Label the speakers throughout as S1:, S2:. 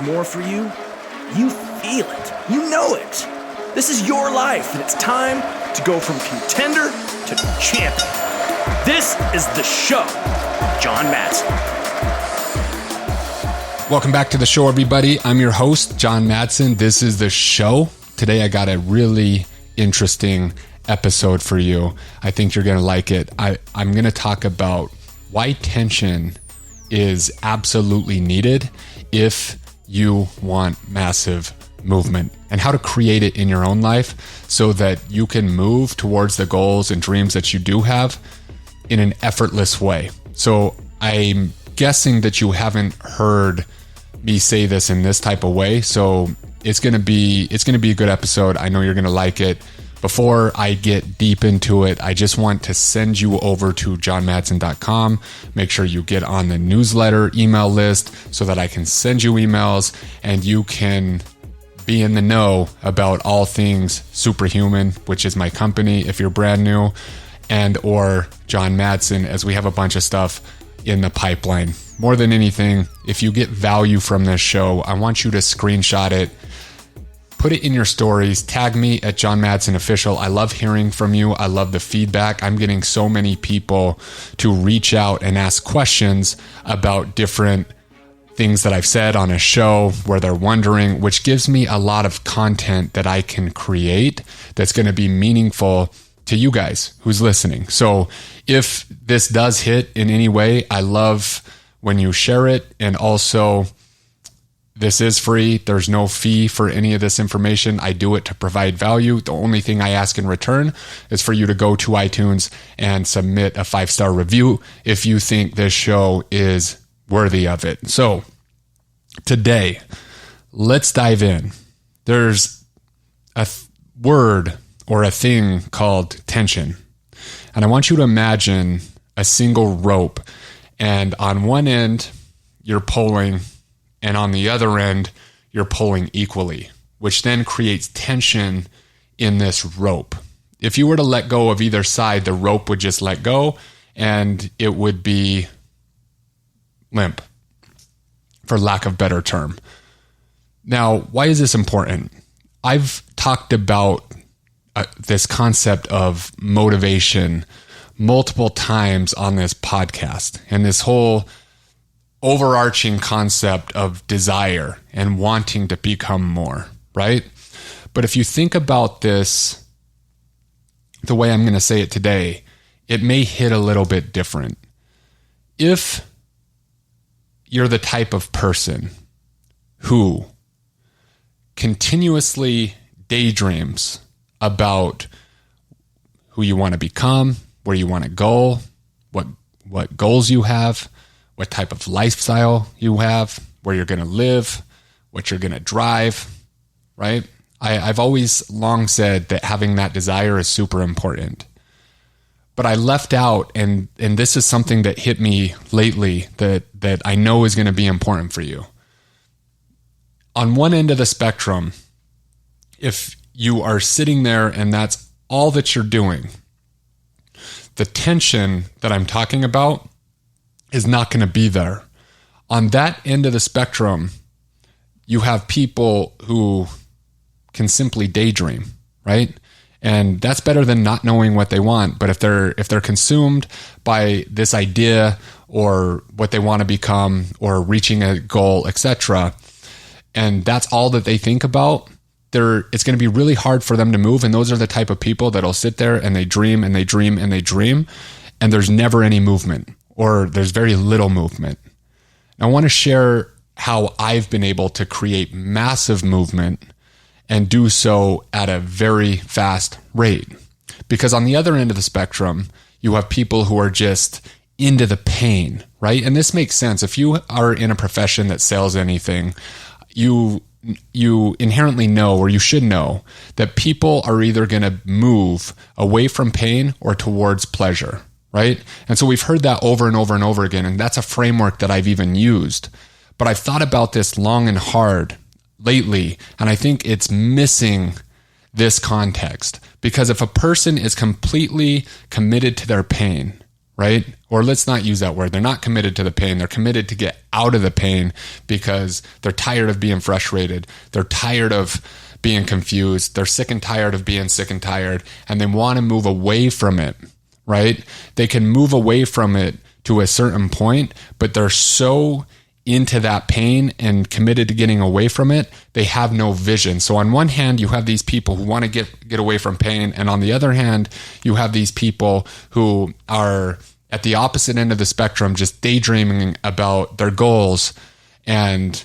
S1: more for you, you feel it. You know it. This is your life, and it's time to go from contender to champion. This is The Show with John Madsen.
S2: Welcome back to The Show, everybody. I'm your host, John Madsen. This is The Show. Today, I got a really interesting episode for you. I think you're going to like it. I'm going to talk about why tension is absolutely needed if you want massive movement, and how to create it in your own life so that you can move towards the goals and dreams that you do have in an effortless way. So I'm guessing that you haven't heard me say this in this type of way. So it's going to be a good episode. I know you're going to like it. Before I get deep into it, I just want to send you over to johnmadsen.com. Make sure you get on the newsletter email list so that I can send you emails and you can be in the know about all things Superhuman, which is my company if you're brand new, and or John Madsen, as we have a bunch of stuff in the pipeline. More than anything, if you get value from this show, I want you to screenshot it, put it in your stories, tag me at John Madsen Official. I love hearing from you. I love the feedback. I'm getting so many people to reach out and ask questions about different things that I've said on a show where they're wondering, which gives me a lot of content that I can create that's going to be meaningful to you guys who's listening. So if this does hit in any way, I love when you share it. And also, this is free. There's no fee for any of this information. I do it to provide value. The only thing I ask in return is for you to go to iTunes and submit a 5-star review if you think this show is worthy of it. So today, let's dive in. There's a word or a thing called tension. And I want you to imagine a single rope. And on one end, you're pulling, and on the other end, you're pulling equally, which then creates tension in this rope. If you were to let go of either side, the rope would just let go and it would be limp, for lack of a better term. Now, why is this important? I've talked about this concept of motivation multiple times on this podcast, and this whole overarching concept of desire and wanting to become more, right? But if you think about this the way I'm going to say it today, it may hit a little bit different. If you're the type of person who continuously daydreams about who you want to become, where you want to go, what goals you have, what type of lifestyle you have, where you're going to live, what you're going to drive, right? I've always long said that having that desire is super important. But I left out, and this is something that hit me lately that I know is going to be important for you. On one end of the spectrum, if you are sitting there and that's all that you're doing, the tension that I'm talking about is not going to be there. On that end of the spectrum, you have people who can simply daydream, right? And that's better than not knowing what they want. But if they're consumed by this idea or what they want to become or reaching a goal, etc., and that's all that they think about, it's going to be really hard for them to move. And those are the type of people that'll sit there and they dream and they dream and they dream, and there's never any movement, or there's very little movement. I want to share how I've been able to create massive movement and do so at a very fast rate. Because on the other end of the spectrum, you have people who are just into the pain, right? And this makes sense. If you are in a profession that sells anything, you inherently know, or you should know, that people are either going to move away from pain or towards pleasure, right? And so we've heard that over and over and over again, and that's a framework that I've even used. But I've thought about this long and hard lately, and I think it's missing this context. Because if a person is completely committed to their pain, right? Or let's not use that word. They're not committed to the pain. They're committed to get out of the pain because they're tired of being frustrated. They're tired of being confused. They're sick and tired of being sick and tired, and they want to move away from it, right? They can move away from it to a certain point, but they're so into that pain and committed to getting away from it, they have no vision. So on one hand, you have these people who want to get away from pain, and on the other hand, you have these people who are at the opposite end of the spectrum, just daydreaming about their goals. And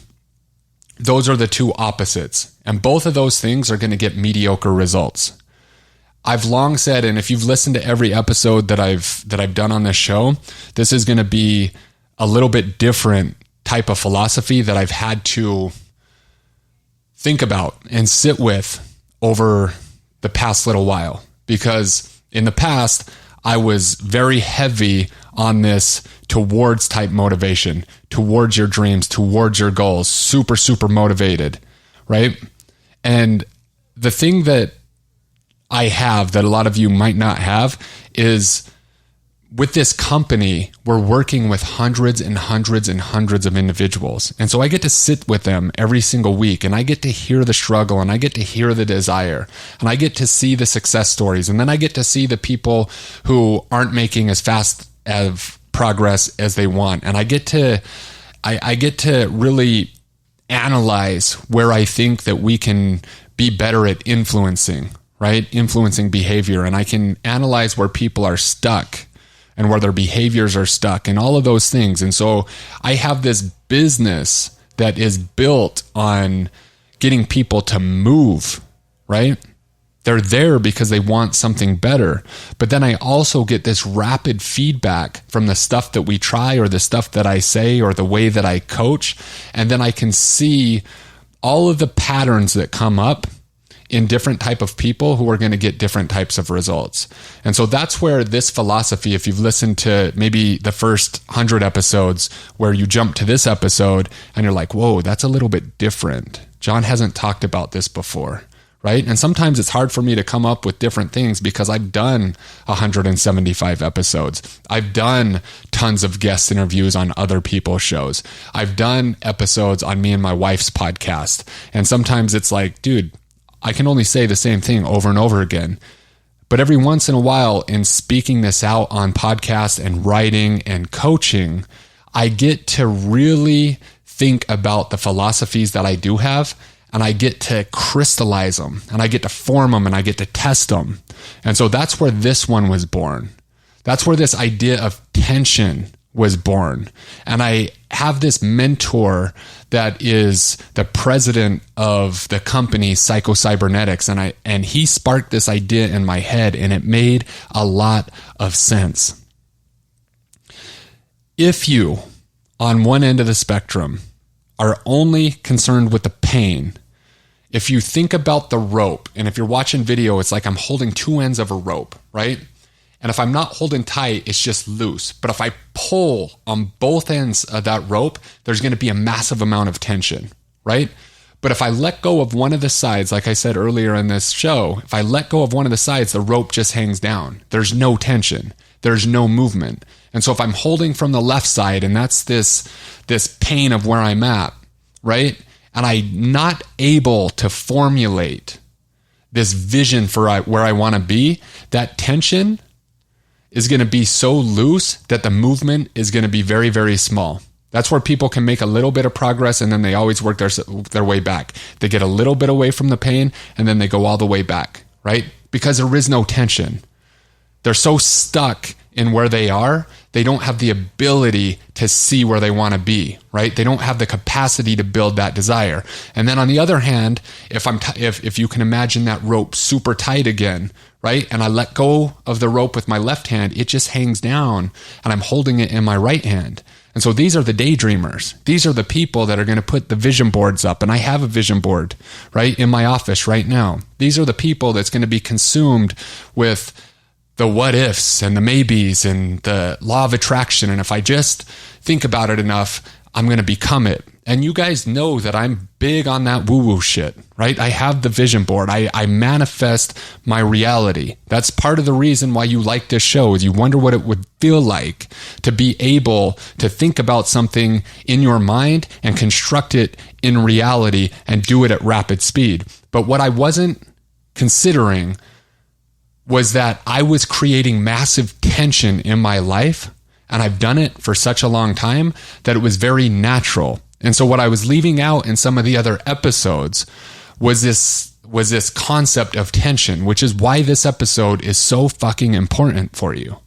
S2: those are the two opposites. And both of those things are going to get mediocre results. I've long said, and if you've listened to every episode that I've done on this show, this is going to be a little bit different type of philosophy that I've had to think about and sit with over the past little while. Because in the past, I was very heavy on this towards type motivation, towards your dreams, towards your goals, super, super motivated, right? And the thing that I have that a lot of you might not have is with this company, we're working with hundreds and hundreds and hundreds of individuals. And so I get to sit with them every single week, and I get to hear the struggle, and I get to hear the desire, and I get to see the success stories. And then I get to see the people who aren't making as fast of progress as they want. And I get to really analyze where I think that we can be better at influencing, right? Influencing behavior. And I can analyze where people are stuck and where their behaviors are stuck and all of those things. And so I have this business that is built on getting people to move, right? They're there because they want something better. But then I also get this rapid feedback from the stuff that we try or the stuff that I say or the way that I coach. And then I can see all of the patterns that come up in different type of people who are going to get different types of results. And so that's where this philosophy, if you've listened to maybe the first 100 episodes where you jump to this episode and you're like, whoa, that's a little bit different. John hasn't talked about this before, right? And sometimes it's hard for me to come up with different things because I've done 175 episodes. I've done tons of guest interviews on other people's shows. I've done episodes on me and my wife's podcast. And sometimes it's like, dude, I can only say the same thing over and over again. But every once in a while, in speaking this out on podcasts and writing and coaching, I get to really think about the philosophies that I do have, and I get to crystallize them, and I get to form them, and I get to test them. And so that's where this one was born. That's where this idea of tension was born. And I have this mentor that is the president of the company Psycho-Cybernetics, and he sparked this idea in my head, and it made a lot of sense. If you, on one end of the spectrum, are only concerned with the pain, if you think about the rope, and if you're watching video, it's like I'm holding two ends of a rope, right? And if I'm not holding tight, it's just loose. But if I pull on both ends of that rope, there's going to be a massive amount of tension, right? But if I let go of one of the sides, like I said earlier in this show, if I let go of one of the sides, the rope just hangs down. There's no tension. There's no movement. And so if I'm holding from the left side, and that's this pain of where I'm at, right? And I'm not able to formulate this vision for where I want to be, that tension is going to be so loose that the movement is going to be very, very small. That's where people can make a little bit of progress, and then they always work their way back. They get a little bit away from the pain, and then they go all the way back, right? Because there is no tension. They're so stuck in where they are, they don't have the ability to see where they want to be, right? They don't have the capacity to build that desire. And then on the other hand, if you can imagine that rope super tight again, right? And I let go of the rope with my left hand, it just hangs down, and I'm holding it in my right hand. And so these are the daydreamers. These are the people that are going to put the vision boards up. And I have a vision board, right, in my office right now. These are the people that's going to be consumed with the what ifs and the maybes and the law of attraction. And if I just think about it enough, I'm going to become it. And you guys know that I'm big on that woo-woo shit, right? I have the vision board. I manifest my reality. That's part of the reason why you like this show, is you wonder what it would feel like to be able to think about something in your mind and construct it in reality and do it at rapid speed. But what I wasn't considering was that I was creating massive tension in my life, and I've done it for such a long time that it was very natural. And so what I was leaving out in some of the other episodes was this concept of tension, which is why this episode is so fucking important for you.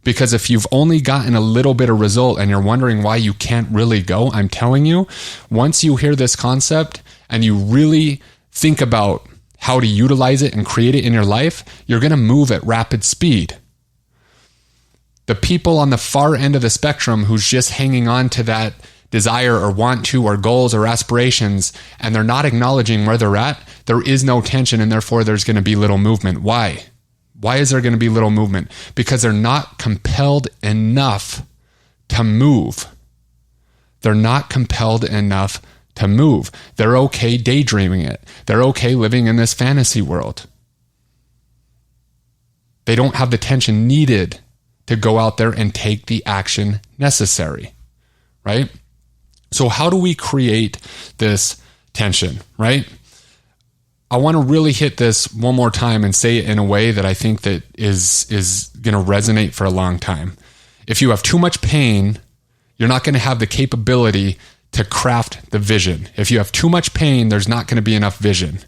S2: Because if you've only gotten a little bit of result and you're wondering why you can't really go, I'm telling you, once you hear this concept and you really think about how to utilize it and create it in your life, you're going to move at rapid speed. The people on the far end of the spectrum who's just hanging on to that desire or want to or goals or aspirations, and they're not acknowledging where they're at, there is no tension, and therefore there's going to be little movement. Why? Why is there going to be little movement? Because they're not compelled enough to move. They're not compelled enough to move. They're okay daydreaming it. They're okay living in this fantasy world. They don't have the tension needed to go out there and take the action necessary, right? So how do we create this tension, right? I want to really hit this one more time and say it in a way that I think that is going to resonate for a long time. If you have too much pain, you're not going to have the capability to craft the vision. If you have too much pain, there's not going to be enough vision.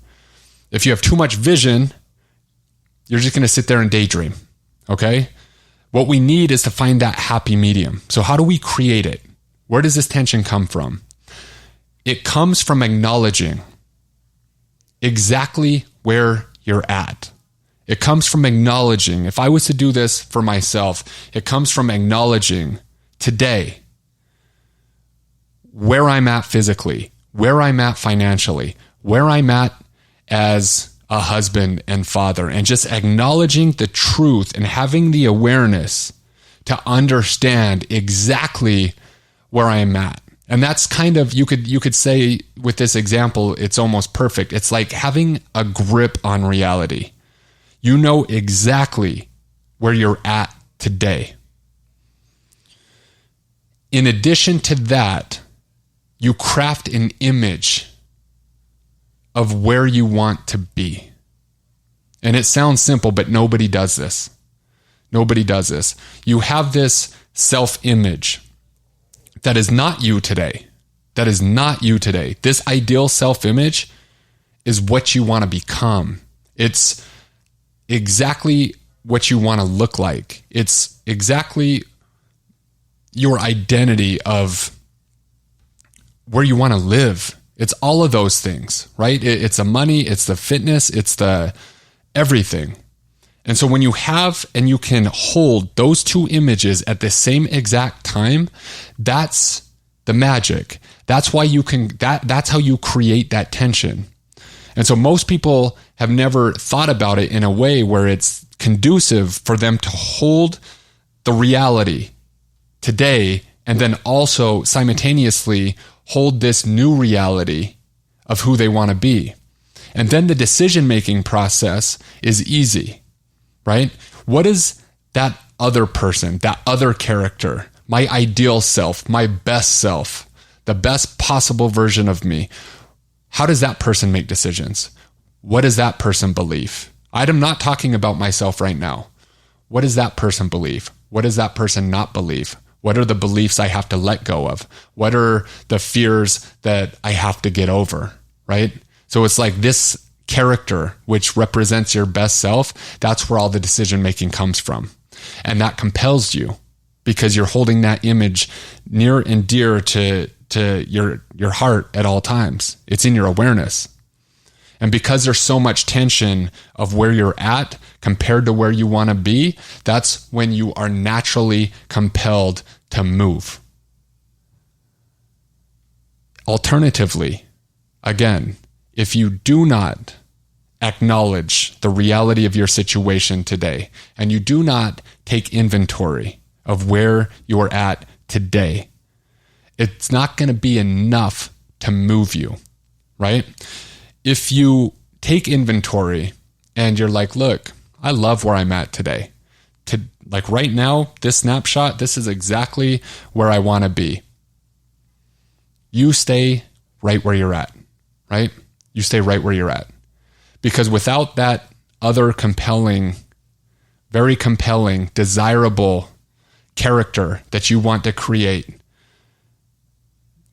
S2: If you have too much vision, you're just going to sit there and daydream, okay? What we need is to find that happy medium. So how do we create it? Where does this tension come from? It comes from acknowledging exactly where you're at. It comes from acknowledging. If I was to do this for myself, it comes from acknowledging today where I'm at physically, where I'm at financially, where I'm at as a husband and father, and just acknowledging the truth and having the awareness to understand exactly where I am at. And that's kind of, you could say with this example, it's almost perfect. It's like having a grip on reality. You know exactly where you're at today. In addition to that, you craft an image of where you want to be. And it sounds simple, but nobody does this. Nobody does this. You have this self-image that is not you today. That is not you today. This ideal self-image is what you want to become. It's exactly what you want to look like. It's exactly your identity of where you want to live. It's all of those things, right? It's the money, it's the fitness, it's the everything. And so when you have and you can hold those two images at the same exact time, that's the magic. That's why you can, that's how you create that tension. And so most people have never thought about it in a way where it's conducive for them to hold the reality today and then also simultaneously hold this new reality of who they want to be. And then the decision-making process is easy, right? What is that other person, that other character, my ideal self, my best self, the best possible version of me? How does that person make decisions? What does that person believe? I'm not talking about myself right now. What does that person believe? What does that person not believe? What are the beliefs I have to let go of? What are the fears that I have to get over, right? So it's like this character, which represents your best self, that's where all the decision-making comes from. And that compels you because you're holding that image near and dear to your heart at all times. It's in your awareness. And because there's so much tension of where you're at compared to where you want to be, that's when you are naturally compelled to move. Alternatively, again, if you do not acknowledge the reality of your situation today, and you do not take inventory of where you're at today, it's not going to be enough to move you, right? If you take inventory and you're like, look, I love where I'm at today. Like right now, this snapshot, this is exactly where I want to be. You stay right where you're at, right? You stay right where you're at. Because without that other compelling, very compelling, desirable character that you want to create,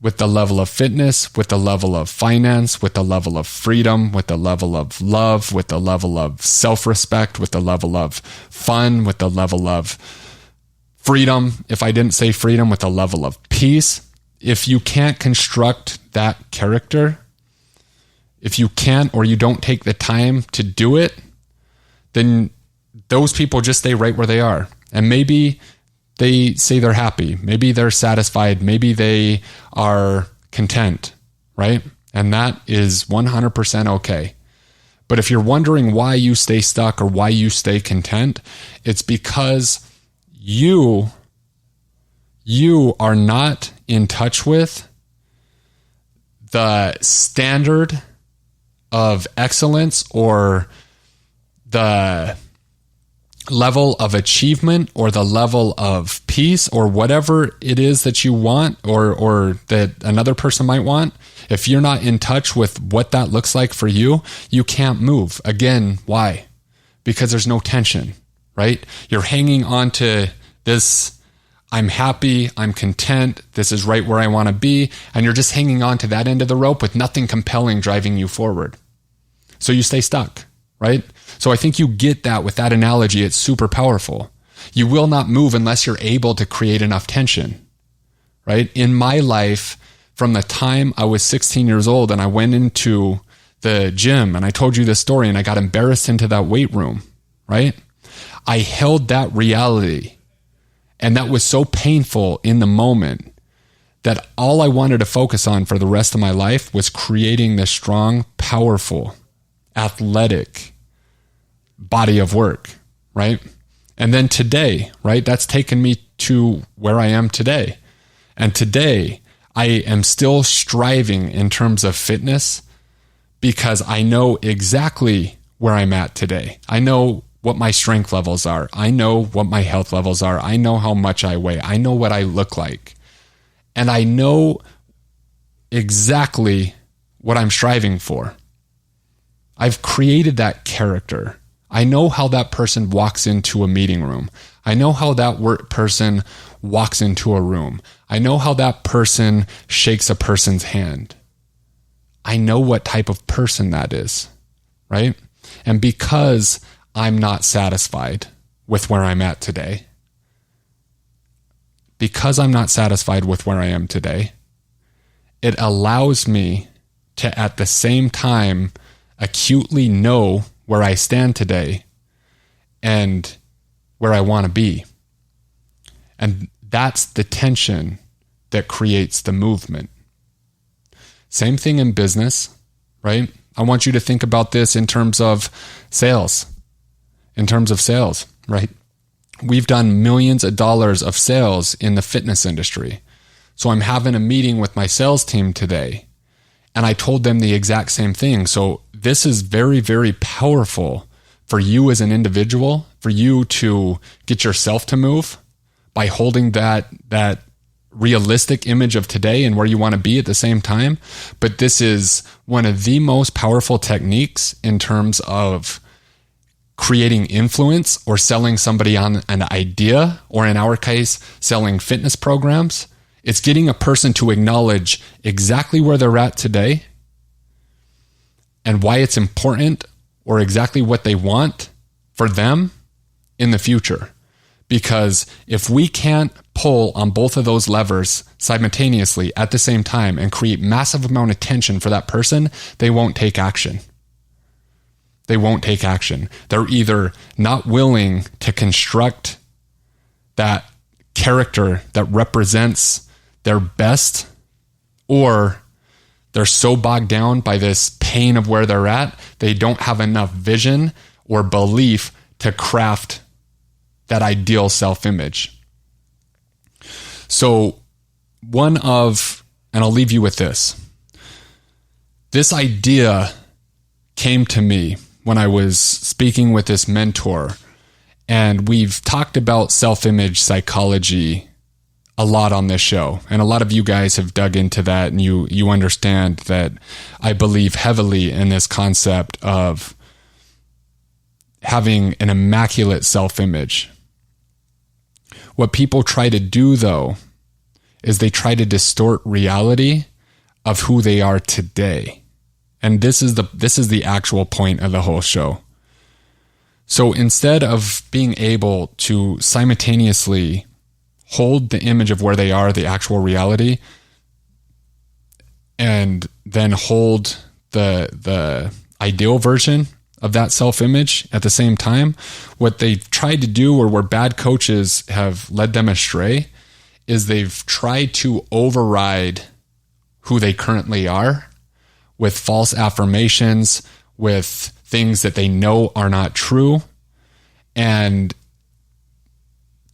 S2: with the level of fitness, with the level of finance, with the level of freedom, with the level of love, with the level of self-respect, with the level of fun, with the level of freedom. If I didn't say freedom, with the level of peace. If you can't construct that character, if you can't or you don't take the time to do it, then those people just stay right where they are. And maybe they say they're happy. Maybe they're satisfied. Maybe they are content, right? And that is 100% okay. But if you're wondering why you stay stuck or why you stay content, it's because you are not in touch with the standard of excellence or the level of achievement or the level of peace or whatever it is that you want or that another person might want. If you're not in touch with what that looks like for you, you can't move. Again, why? Because there's no tension, right? You're hanging on to this, I'm happy, I'm content, this is right where I want to be, and you're just hanging on to that end of the rope with nothing compelling driving you forward. So you stay stuck, right? So I think you get that with that analogy. It's super powerful. You will not move unless you're able to create enough tension, right? In my life, from the time I was 16 years old and I went into the gym and I told you this story and I got embarrassed into that weight room, right? I held that reality and that was so painful in the moment that all I wanted to focus on for the rest of my life was creating this strong, powerful, athletic body of work, right? And then today, right, that's taken me to where I am today. And today, I am still striving in terms of fitness because I know exactly where I'm at today. I know what my strength levels are. I know what my health levels are. I know how much I weigh. I know what I look like. And I know exactly what I'm striving for. I've created that character. I know how that person walks into a meeting room. I know how that person walks into a room. I know how that person shakes a person's hand. I know what type of person that is, right? And because I'm not satisfied with where I'm at today, because I'm not satisfied with where I am today, it allows me to, at the same time, acutely know where I stand today and where I want to be. And that's the tension that creates the movement. Same thing in business, right? I want you to think about this in terms of sales. In terms of sales, right? We've done millions of dollars of sales in the fitness industry. So I'm having a meeting with my sales team today, and I told them the exact same thing. So this is very, very powerful for you as an individual, for you to get yourself to move by holding that realistic image of today and where you want to be at the same time. But this is one of the most powerful techniques in terms of creating influence or selling somebody on an idea, or in our case, selling fitness programs. It's getting a person to acknowledge exactly where they're at today and why it's important, or exactly what they want for them in the future. Because if we can't pull on both of those levers simultaneously at the same time and create massive amount of tension for that person, they won't take action. They won't take action. They're either not willing to construct that character that represents their best, or they're so bogged down by this pain of where they're at, they don't have enough vision or belief to craft that ideal self-image. So and I'll leave you with this. this idea came to me when I was speaking with this mentor, and we've talked about self-image psychology a lot on this show. And a lot of you guys have dug into that, and you understand that I believe heavily in this concept of having an immaculate self-image. What people try to do, though, is they try to distort reality of who they are today. And this is the actual point of the whole show. So instead of being able to simultaneously hold the image of where they are, the actual reality, and then hold the ideal version of that self-image at the same time, what they've tried to do, or where bad coaches have led them astray, is they've tried to override who they currently are with false affirmations, with things that they know are not true, and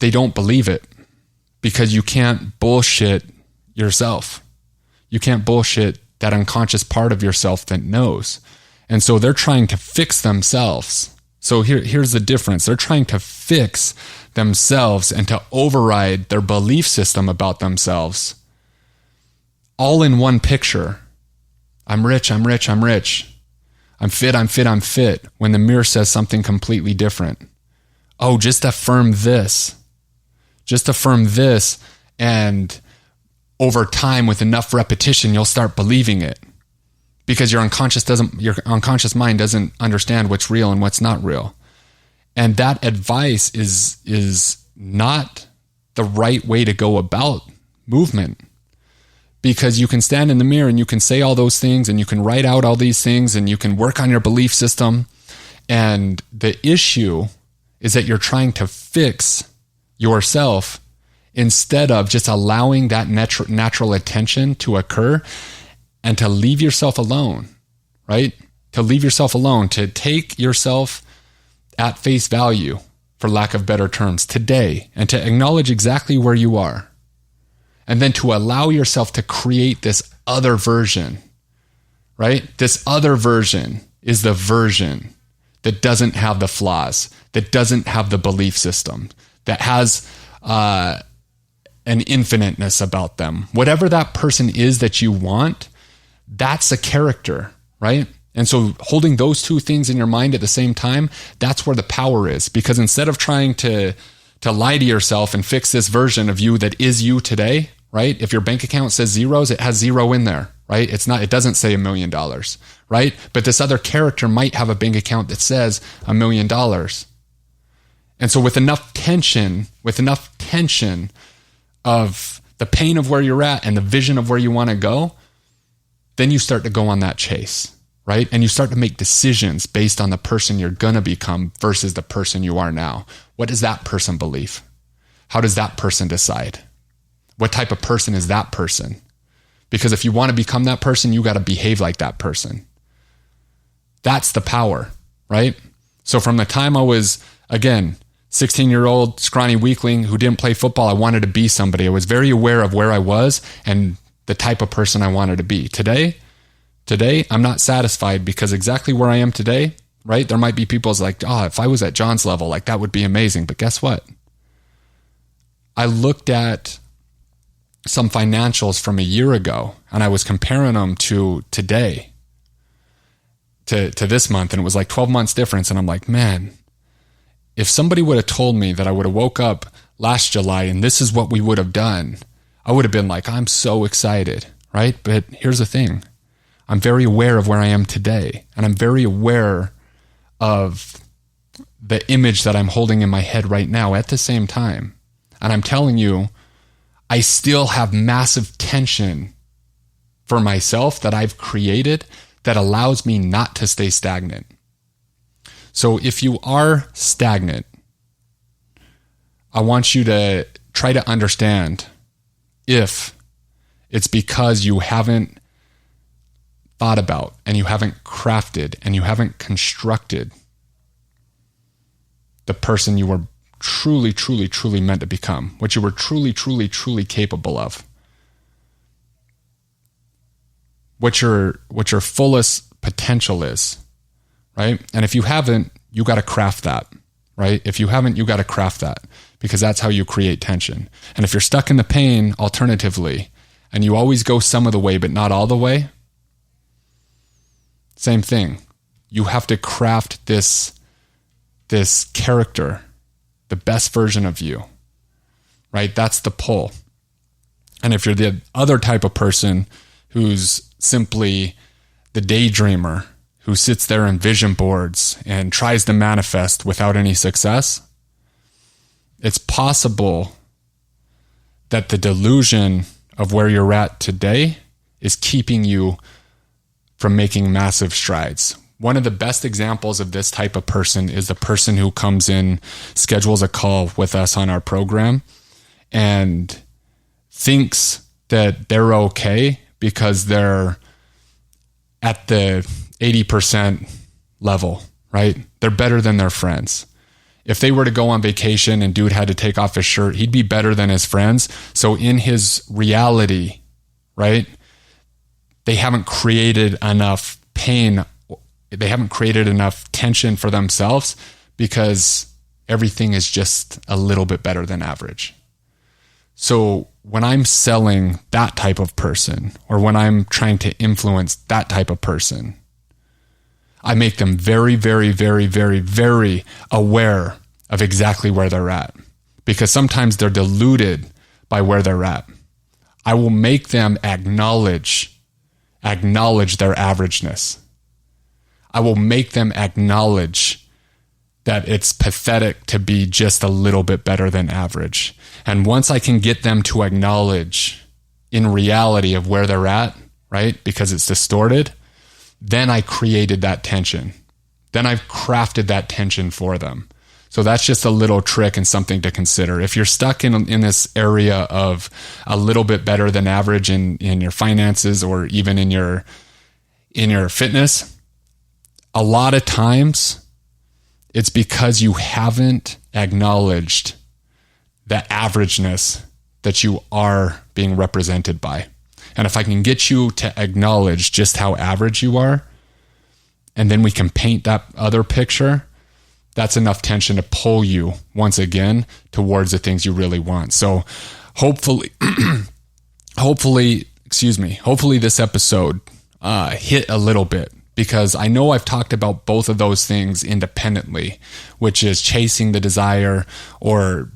S2: they don't believe it because you can't bullshit yourself. You can't bullshit that unconscious part of yourself that knows. And so they're trying to fix themselves. So here's the difference. They're trying to fix themselves and to override their belief system about themselves, all in one picture. I'm rich, I'm rich, I'm rich. I'm fit, I'm fit, I'm fit, when the mirror says something completely different. Oh, just affirm this. Just affirm this, and over time, with enough repetition, you'll start believing it. Because your unconscious mind doesn't understand what's real and what's not real. And that advice is not the right way to go about movement. Because you can stand in the mirror and you can say all those things, and you can write out all these things, and you can work on your belief system. And the issue is that you're trying to fix yourself instead of just allowing that natural attention to occur and to leave yourself alone, right? To leave yourself alone, to take yourself at face value, for lack of better terms, today, and to acknowledge exactly where you are. And then to allow yourself to create this other version, right? This other version is the version that doesn't have the flaws, that doesn't have the belief system, that has an infiniteness about them. Whatever that person is that you want, that's a character, right? And so holding those two things in your mind at the same time, that's where the power is. Because instead of trying to lie to yourself and fix this version of you that is you today, right? If your bank account says zeros, it has zero in there, right? It doesn't say $1 million, right? But this other character might have a bank account that says $1 million. And so with enough tension of the pain of where you're at and the vision of where you want to go, then you start to go on that chase, right? And you start to make decisions based on the person you're going to become versus the person you are now. What does that person believe? How does that person decide? What type of person is that person? Because if you want to become that person, you got to behave like that person. That's the power, right? So from the time I was, again, 16-year-old scrawny weakling who didn't play football, I wanted to be somebody. I was very aware of where I was and the type of person I wanted to be. Today, I'm not satisfied because exactly where I am today, right? There might be people's like, oh, if I was at John's level, like that would be amazing. But guess what? I looked at some financials from a year ago and I was comparing them to today, to this month. And it was like 12 months difference. And I'm like, man, if somebody would have told me that I would have woke up last July and this is what we would have done, I would have been like, I'm so excited, right? But here's the thing. I'm very aware of where I am today. And I'm very aware of the image that I'm holding in my head right now at the same time. And I'm telling you, I still have massive tension for myself that I've created that allows me not to stay stagnant. So if you are stagnant, I want you to try to understand if it's because you haven't thought about and you haven't crafted and you haven't constructed the person you were truly, truly, truly meant to become, what you were truly, truly, truly capable of. what your fullest potential is, right? And if you haven't, you got to craft that, right? If you haven't, you got to craft that, because that's how you create tension. And if you're stuck in the pain, alternatively, and you always go some of the way, but not all the way, same thing. You have to craft this character, the best version of you, right? That's the pull. And if you're the other type of person who's simply the daydreamer, who sits there in vision boards and tries to manifest without any success, it's possible that the delusion of where you're at today is keeping you from making massive strides. One of the best examples of this type of person is the person who comes in, schedules a call with us on our program, and thinks that they're okay because they're at the 80% level, right? They're better than their friends. If they were to go on vacation and dude had to take off his shirt, he'd be better than his friends. So in his reality, right, they haven't created enough pain. They haven't created enough tension for themselves because everything is just a little bit better than average. So when I'm selling that type of person, or when I'm trying to influence that type of person, I make them very, very, very, very, very aware of exactly where they're at, because sometimes they're deluded by where they're at. I will make them acknowledge their averageness. I will make them acknowledge that it's pathetic to be just a little bit better than average. And once I can get them to acknowledge in reality of where they're at, right, because it's distorted, then I created that tension. Then I've crafted that tension for them. So that's just a little trick and something to consider. If you're stuck in this area of a little bit better than average in your finances, or even in your fitness, a lot of times it's because you haven't acknowledged the averageness that you are being represented by. And if I can get you to acknowledge just how average you are, and then we can paint that other picture, that's enough tension to pull you once again towards the things you really want. So hopefully this episode hit a little bit, because I know I've talked about both of those things independently, which is chasing the desire or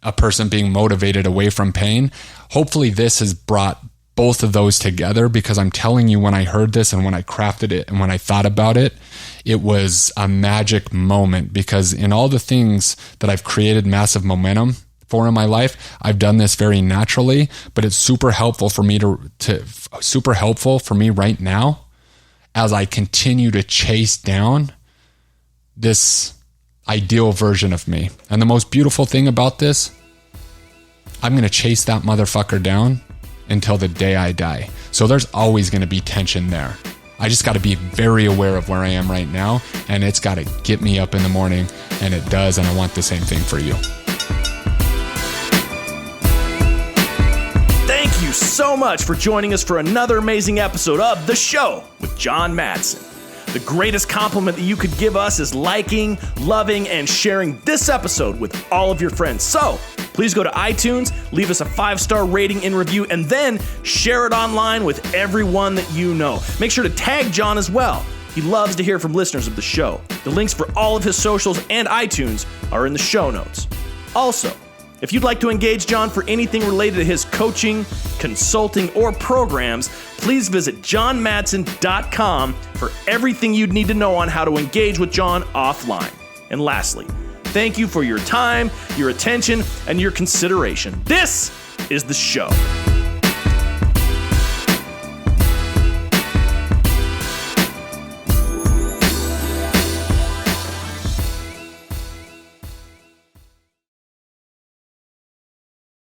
S2: a person being motivated away from pain. Hopefully this has brought both of those together, because I'm telling you, when I heard this and when I crafted it and when I thought about it, it was a magic moment, because in all the things that I've created massive momentum for in my life, I've done this very naturally, but it's super helpful for me right now as I continue to chase down this ideal version of me. And the most beautiful thing about this, I'm going to chase that motherfucker down until the day I die. So there's always going to be tension there. I just got to be very aware of where I am right now, and it's got to get me up in the morning, and it does, and I want the same thing for you.
S1: Thank you so much for joining us for another amazing episode of The Show with John Madsen. The greatest compliment that you could give us is liking, loving, and sharing this episode with all of your friends. So please go to iTunes, leave us a 5-star rating and review, and then share it online with everyone that you know. Make sure to tag John as well. He loves to hear from listeners of the show. The links for all of his socials and iTunes are in the show notes. Also, if you'd like to engage John for anything related to his coaching, consulting, or programs, please visit johnmadsen.com for everything you'd need to know on how to engage with John offline. And lastly, thank you for your time, your attention, and your consideration. This is The Show.